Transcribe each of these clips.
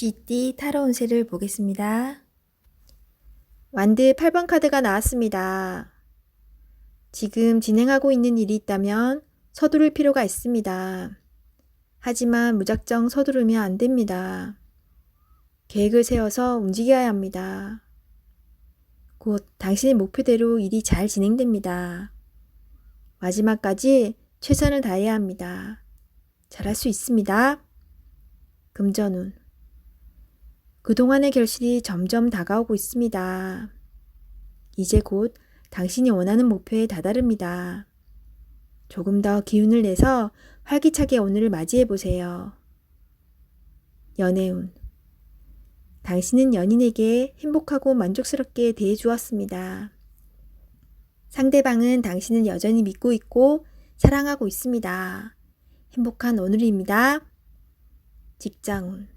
GT 타로 운세를 보겠습니다. 완드 8번 카드가 나왔습니다. 지금 진행하고 있는 일이 있다면 서두를 필요가 있습니다. 하지만 무작정 서두르면 안 됩니다. 계획을 세워서 움직여야 합니다. 곧 당신의 목표대로 일이 잘 진행됩니다. 마지막까지 최선을 다해야 합니다. 잘할 수 있습니다. 금전운. 그동안의 결실이 점점 다가오고 있습니다. 이제 곧 당신이 원하는 목표에 다다릅니다. 조금 더 기운을 내서 활기차게 오늘을 맞이해 보세요. 연애운. 당신은 연인에게 행복하고 만족스럽게 대해 주었습니다. 상대방은 당신을 여전히 믿고 있고 사랑하고 있습니다. 행복한 오늘입니다. 직장운.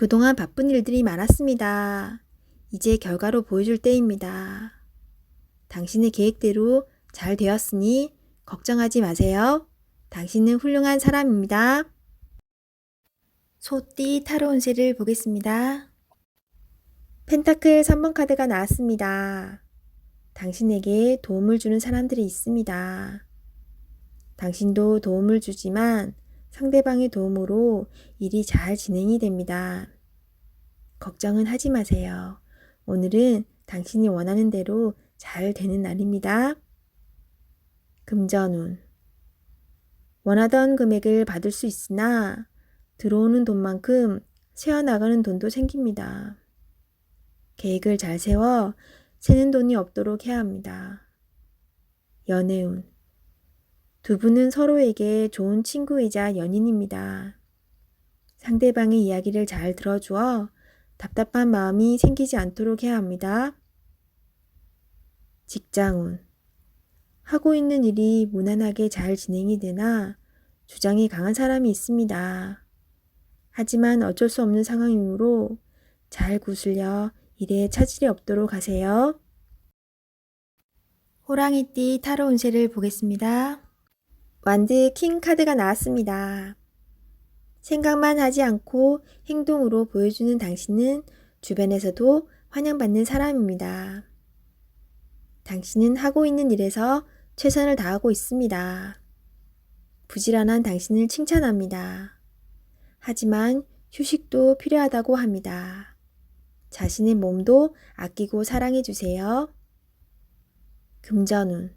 그동안 바쁜 일들이 많았습니다. 이제 결과로 보여줄 때입니다. 당신의 계획대로 잘 되었으니 걱정하지 마세요. 당신은 훌륭한 사람입니다. 소띠 타로 운세를 보겠습니다. 펜타클 3번 카드가 나왔습니다. 당신에게 도움을 주는 사람들이 있습니다. 당신도 도움을 주지만 상대방의 도움으로 일이 잘 진행이 됩니다. 걱정은 하지 마세요. 오늘은 당신이 원하는 대로 잘 되는 날입니다. 금전운. 원하던 금액을 받을 수 있으나 들어오는 돈만큼 새어나가는 돈도 생깁니다. 계획을 잘 세워 새는 돈이 없도록 해야 합니다. 연애운. 두 분은 서로에게 좋은 친구이자 연인입니다. 상대방의 이야기를 잘 들어주어 답답한 마음이 생기지 않도록 해야 합니다. 직장운. 하고 있는 일이 무난하게 잘 진행이 되나 주장이 강한 사람이 있습니다. 하지만 어쩔 수 없는 상황이므로 잘 구슬려 일에 차질이 없도록 하세요. 호랑이띠 타로 운세를 보겠습니다. 완드 킹 카드가 나왔습니다. 생각만 하지 않고 행동으로 보여주는 당신은 주변에서도 환영받는 사람입니다. 당신은 하고 있는 일에서 최선을 다하고 있습니다. 부지런한 당신을 칭찬합니다. 하지만 휴식도 필요하다고 합니다. 자신의 몸도 아끼고 사랑해 주세요. 금전운.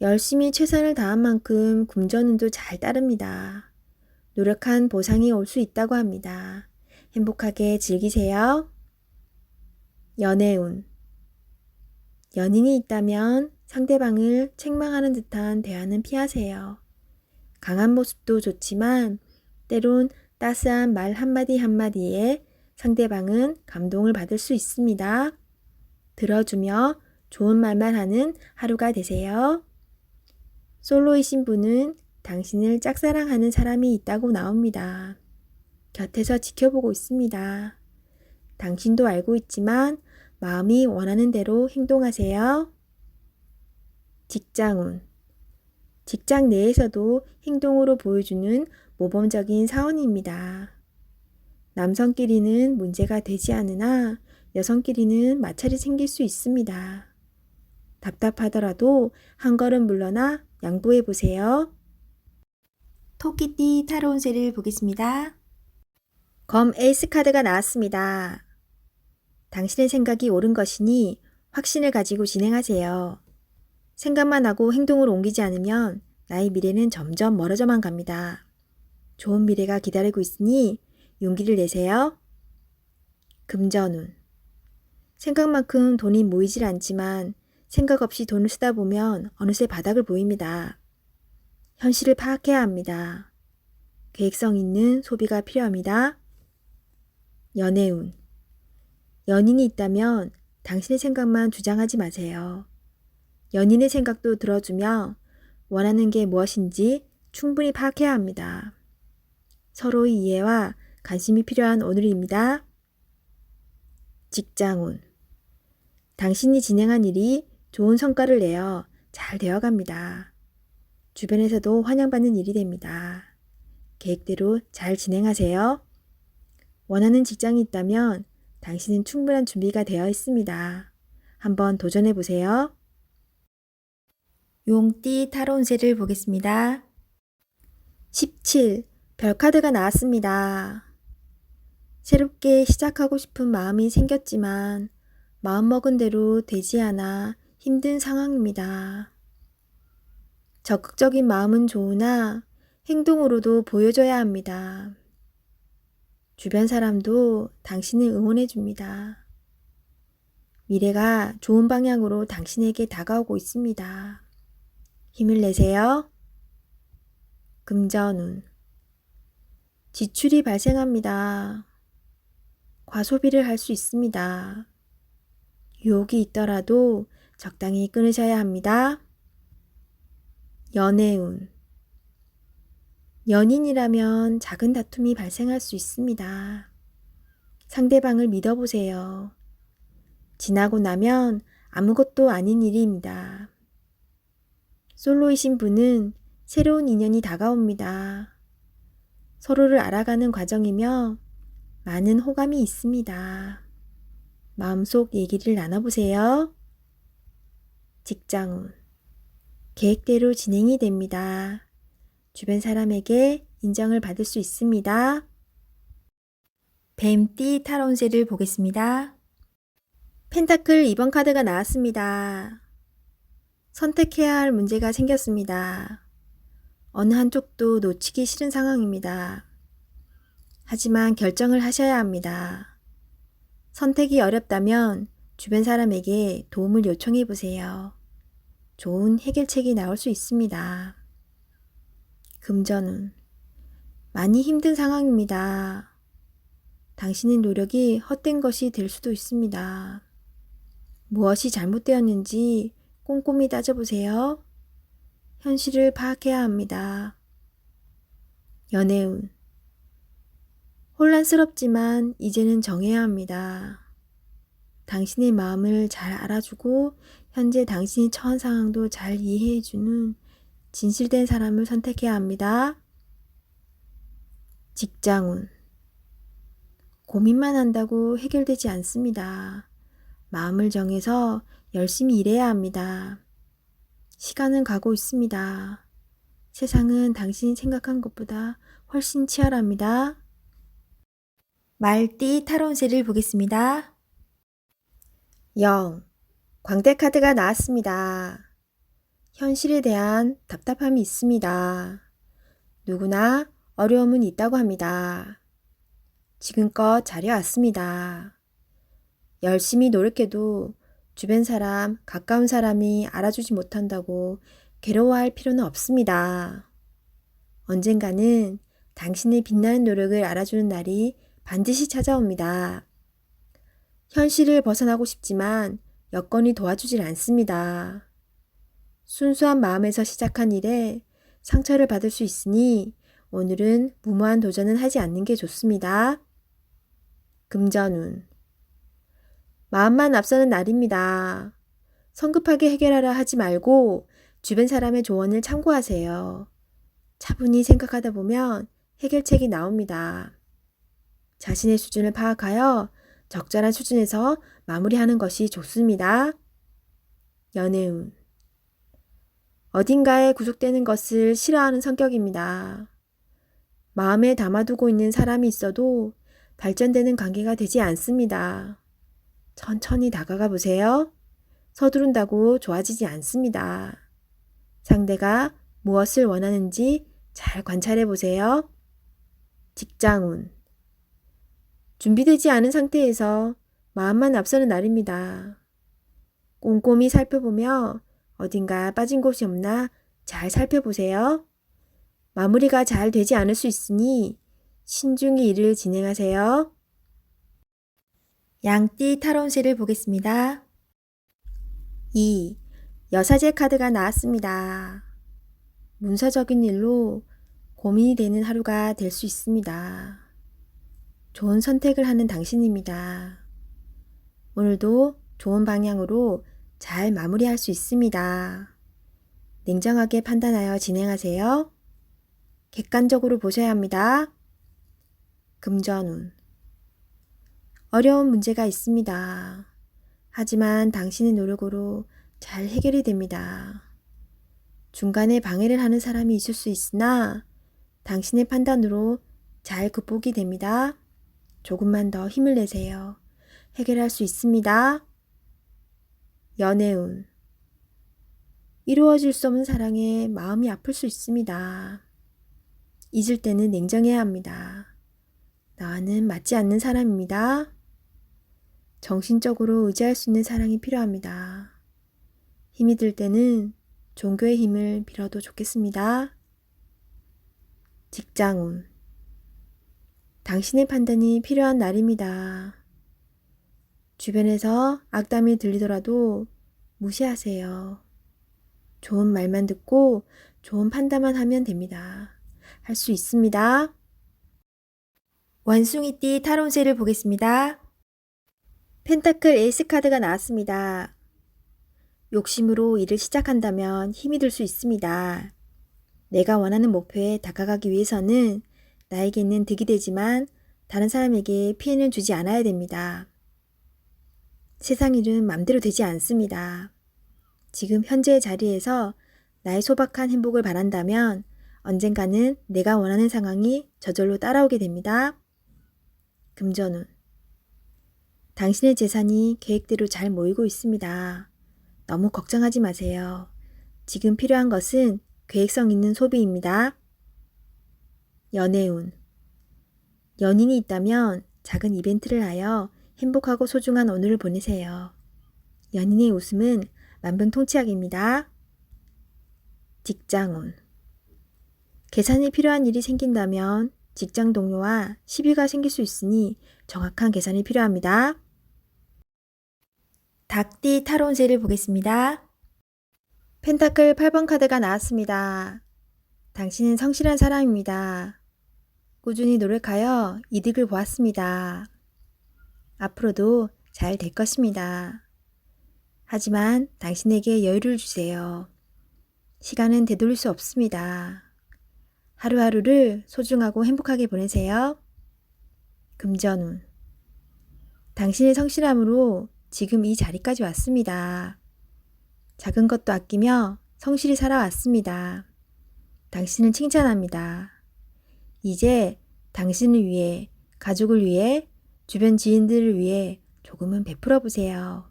열심히 최선을 다한 만큼 금전운도 잘 따릅니다. 노력한 보상이 올 수 있다고 합니다. 행복하게 즐기세요. 연애운. 연인이 있다면 상대방을 책망하는 듯한 대화는 피하세요. 강한 모습도 좋지만 때론 따스한 말 한마디 한마디에 상대방은 감동을 받을 수 있습니다. 들어주며 좋은 말만 하는 하루가 되세요. 솔로이신 분은 당신을 짝사랑하는 사람이 있다고 나옵니다. 곁에서 지켜보고 있습니다. 당신도 알고 있지만 마음이 원하는 대로 행동하세요. 직장운. 직장 내에서도 행동으로 보여주는 모범적인 사원입니다. 남성끼리는 문제가 되지 않으나 여성끼리는 마찰이 생길 수 있습니다. 답답하더라도 한 걸음 물러나 양보해 보세요. 토끼띠 타로 운세를 보겠습니다. 검 에이스 카드가 나왔습니다. 당신의 생각이 옳은 것이니 확신을 가지고 진행하세요. 생각만 하고 행동으로 옮기지 않으면 나의 미래는 점점 멀어져만 갑니다. 좋은 미래가 기다리고 있으니 용기를 내세요. 금전운. 생각만큼 돈이 모이질 않지만 생각 없이 돈을 쓰다 보면 어느새 바닥을 보입니다. 현실을 파악해야 합니다. 계획성 있는 소비가 필요합니다. 연애운. 연인이 있다면 당신의 생각만 주장하지 마세요. 연인의 생각도 들어주며 원하는 게 무엇인지 충분히 파악해야 합니다. 서로의 이해와 관심이 필요한 오늘입니다. 직장운. 당신이 진행한 일이 좋은 성과를 내어 잘 되어갑니다. 주변에서도 환영받는 일이 됩니다. 계획대로 잘 진행하세요. 원하는 직장이 있다면 당신은 충분한 준비가 되어 있습니다. 한번 도전해 보세요. 용띠 타로 운세를 보겠습니다. 17. 별카드가 나왔습니다. 새롭게 시작하고 싶은 마음이 생겼지만 마음먹은 대로 되지 않아 힘든 상황입니다. 적극적인 마음은 좋으나 행동으로도 보여줘야 합니다. 주변 사람도 당신을 응원해 줍니다. 미래가 좋은 방향으로 당신에게 다가오고 있습니다. 힘을 내세요. 금전운. 지출이 발생합니다. 과소비를 할 수 있습니다. 유혹이 있더라도 적당히 끊으셔야 합니다. 연애운. 연인이라면 작은 다툼이 발생할 수 있습니다. 상대방을 믿어보세요. 지나고 나면 아무것도 아닌 일입니다. 솔로이신 분은 새로운 인연이 다가옵니다. 서로를 알아가는 과정이며 많은 호감이 있습니다. 마음속 얘기를 나눠보세요. 직장운. 계획대로 진행이 됩니다. 주변 사람에게 인정을 받을 수 있습니다. 뱀띠 타로 운세를 보겠습니다. 펜타클 2번 카드가 나왔습니다. 선택해야 할 문제가 생겼습니다. 어느 한쪽도 놓치기 싫은 상황입니다. 하지만 결정을 하셔야 합니다. 선택이 어렵다면 주변 사람에게 도움을 요청해 보세요. 좋은 해결책이 나올 수 있습니다. 금전운. 많이 힘든 상황입니다. 당신의 노력이 헛된 것이 될 수도 있습니다. 무엇이 잘못되었는지 꼼꼼히 따져보세요. 현실을 파악해야 합니다. 연애운. 혼란스럽지만 이제는 정해야 합니다. 당신의 마음을 잘 알아주고 현재 당신이 처한 상황도 잘 이해해주는 진실된 사람을 선택해야 합니다. 직장운. 고민만 한다고 해결되지 않습니다. 마음을 정해서 열심히 일해야 합니다. 시간은 가고 있습니다. 세상은 당신이 생각한 것보다 훨씬 치열합니다. 말띠 타로 운세를 보겠습니다. 0. 광대 카드가 나왔습니다. 현실에 대한 답답함이 있습니다. 누구나 어려움은 있다고 합니다. 지금껏 잘해왔습니다. 열심히 노력해도 주변 사람, 가까운 사람이 알아주지 못한다고 괴로워할 필요는 없습니다. 언젠가는 당신의 빛나는 노력을 알아주는 날이 반드시 찾아옵니다. 현실을 벗어나고 싶지만 여건이 도와주질 않습니다. 순수한 마음에서 시작한 일에 상처를 받을 수 있으니 오늘은 무모한 도전은 하지 않는 게 좋습니다. 금전운. 마음만 앞서는 날입니다. 성급하게 해결하려 하지 말고 주변 사람의 조언을 참고하세요. 차분히 생각하다 보면 해결책이 나옵니다. 자신의 수준을 파악하여 적절한 수준에서 마무리하는 것이 좋습니다. 연애운. 어딘가에 구속되는 것을 싫어하는 성격입니다. 마음에 담아두고 있는 사람이 있어도 발전되는 관계가 되지 않습니다. 천천히 다가가 보세요. 서두른다고 좋아지지 않습니다. 상대가 무엇을 원하는지 잘 관찰해 보세요. 직장운. 준비되지 않은 상태에서 마음만 앞서는 날입니다. 꼼꼼히 살펴보며 어딘가 빠진 곳이 없나 잘 살펴보세요. 마무리가 잘 되지 않을 수 있으니 신중히 일을 진행하세요. 양띠 타로 운세를 보겠습니다. 2. 여사제 카드가 나왔습니다. 문서적인 일로 고민이 되는 하루가 될 수 있습니다. 좋은 선택을 하는 당신입니다. 오늘도 좋은 방향으로 잘 마무리할 수 있습니다. 냉정하게 판단하여 진행하세요. 객관적으로 보셔야 합니다. 금전운. 어려운 문제가 있습니다. 하지만 당신의 노력으로 잘 해결이 됩니다. 중간에 방해를 하는 사람이 있을 수 있으나 당신의 판단으로 잘 극복이 됩니다. 조금만 더 힘을 내세요. 해결할 수 있습니다. 연애운. 이루어질 수 없는 사랑에 마음이 아플 수 있습니다. 잊을 때는 냉정해야 합니다. 나와는 맞지 않는 사람입니다. 정신적으로 의지할 수 있는 사랑이 필요합니다. 힘이 들 때는 종교의 힘을 빌어도 좋겠습니다. 직장운. 당신의 판단이 필요한 날입니다. 주변에서 악담이 들리더라도 무시하세요. 좋은 말만 듣고 좋은 판단만 하면 됩니다. 할 수 있습니다. 원숭이띠 타로운세를 보겠습니다. 펜타클 에이스 카드가 나왔습니다. 욕심으로 일을 시작한다면 힘이 들 수 있습니다. 내가 원하는 목표에 다가가기 위해서는 나에게 있는 득이 되지만 다른 사람에게 피해는 주지 않아야 됩니다. 세상 일은 맘대로 되지 않습니다. 지금 현재의 자리에서 나의 소박한 행복을 바란다면 언젠가는 내가 원하는 상황이 저절로 따라오게 됩니다. 금전운. 당신의 재산이 계획대로 잘 모이고 있습니다. 너무 걱정하지 마세요. 지금 필요한 것은 계획성 있는 소비입니다. 연애운. 연인이 있다면 작은 이벤트를 하여 행복하고 소중한 오늘을 보내세요. 연인의 웃음은 만병통치약입니다. 직장운. 계산이 필요한 일이 생긴다면 직장 동료와 시비가 생길 수 있으니 정확한 계산이 필요합니다. 닭띠 타로운세를 보겠습니다. 펜타클 8번 카드가 나왔습니다. 당신은 성실한 사람입니다. 꾸준히 노력하여 이득을 보았습니다. 앞으로도 잘 될 것입니다. 하지만 당신에게 여유를 주세요. 시간은 되돌릴 수 없습니다. 하루하루를 소중하고 행복하게 보내세요. 금전운. 당신의 성실함으로 지금 이 자리까지 왔습니다. 작은 것도 아끼며 성실히 살아왔습니다. 당신을 칭찬합니다. 이제 당신을 위해, 가족을 위해, 주변 지인들을 위해 조금은 베풀어 보세요.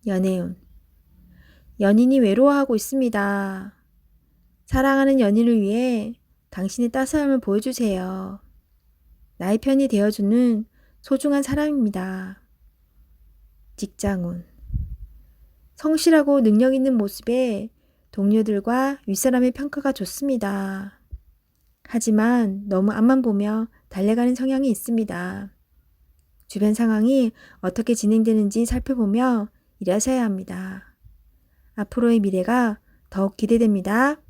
연애운. 연인이 외로워하고 있습니다. 사랑하는 연인을 위해 당신의 따스함을 보여주세요. 나의 편이 되어주는 소중한 사람입니다. 직장운. 성실하고 능력 있는 모습에 동료들과 윗사람의 평가가 좋습니다. 하지만 너무 앞만 보며 달려가는 성향이 있습니다. 주변 상황이 어떻게 진행되는지 살펴보며 일하셔야 합니다. 앞으로의 미래가 더욱 기대됩니다.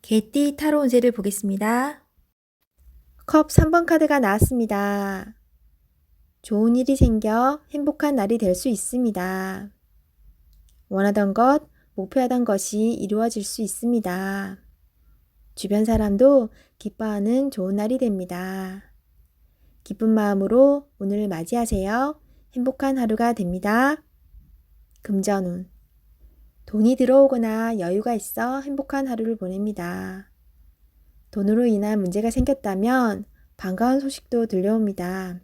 개띠 타로운세를 보겠습니다. 컵 3번 카드가 나왔습니다. 좋은 일이 생겨 행복한 날이 될 수 있습니다. 원하던 것, 목표하던 것이 이루어질 수 있습니다. 주변 사람도 기뻐하는 좋은 날이 됩니다. 기쁜 마음으로 오늘을 맞이하세요. 행복한 하루가 됩니다. 금전운. 돈이 들어오거나 여유가 있어 행복한 하루를 보냅니다. 돈으로 인한 문제가 생겼다면 반가운 소식도 들려옵니다.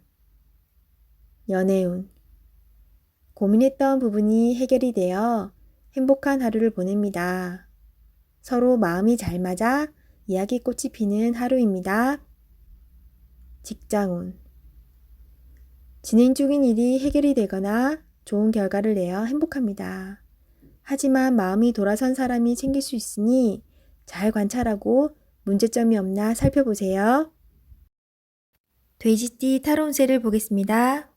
연애운. 고민했던 부분이 해결이 되어 행복한 하루를 보냅니다. 서로 마음이 잘 맞아 이야기꽃이 피는 하루입니다. 직장운. 진행 중인 일이 해결이 되거나 좋은 결과를 내어 행복합니다. 하지만 마음이 돌아선 사람이 생길 수 있으니 잘 관찰하고 문제점이 없나 살펴보세요. 돼지띠 타로운세를 보겠습니다.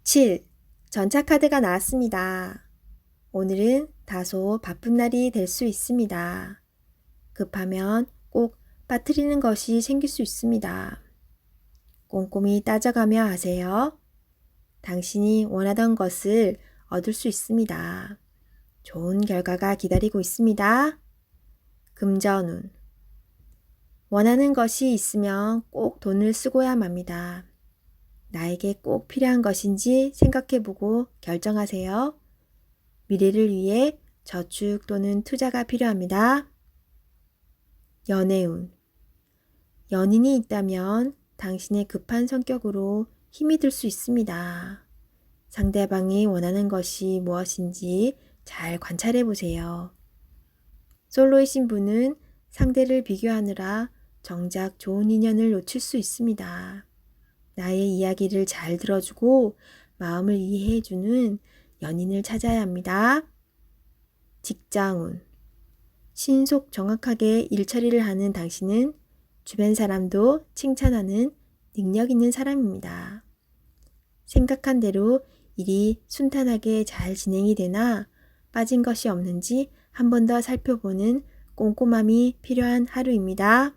7. 전차 카드가 나왔습니다. 오늘은 다소 바쁜 날이 될 수 있습니다. 급하면 꼭 빠뜨리는 것이 생길 수 있습니다. 꼼꼼히 따져가며 하세요. 당신이 원하던 것을 얻을 수 있습니다. 좋은 결과가 기다리고 있습니다. 금전운. 원하는 것이 있으면 꼭 돈을 쓰고야 맙니다. 나에게 꼭 필요한 것인지 생각해보고 결정하세요. 미래를 위해 저축 또는 투자가 필요합니다. 연애운. 연인이 있다면 당신의 급한 성격으로 힘이 들 수 있습니다. 상대방이 원하는 것이 무엇인지 잘 관찰해 보세요. 솔로이신 분은 상대를 비교하느라 정작 좋은 인연을 놓칠 수 있습니다. 나의 이야기를 잘 들어주고 마음을 이해해주는 연인을 찾아야 합니다. 직장운. 신속 정확하게 일처리를 하는 당신은 주변 사람도 칭찬하는 능력 있는 사람입니다. 생각한 대로 일이 순탄하게 잘 진행이 되나 빠진 것이 없는지 한 번 더 살펴보는 꼼꼼함이 필요한 하루입니다.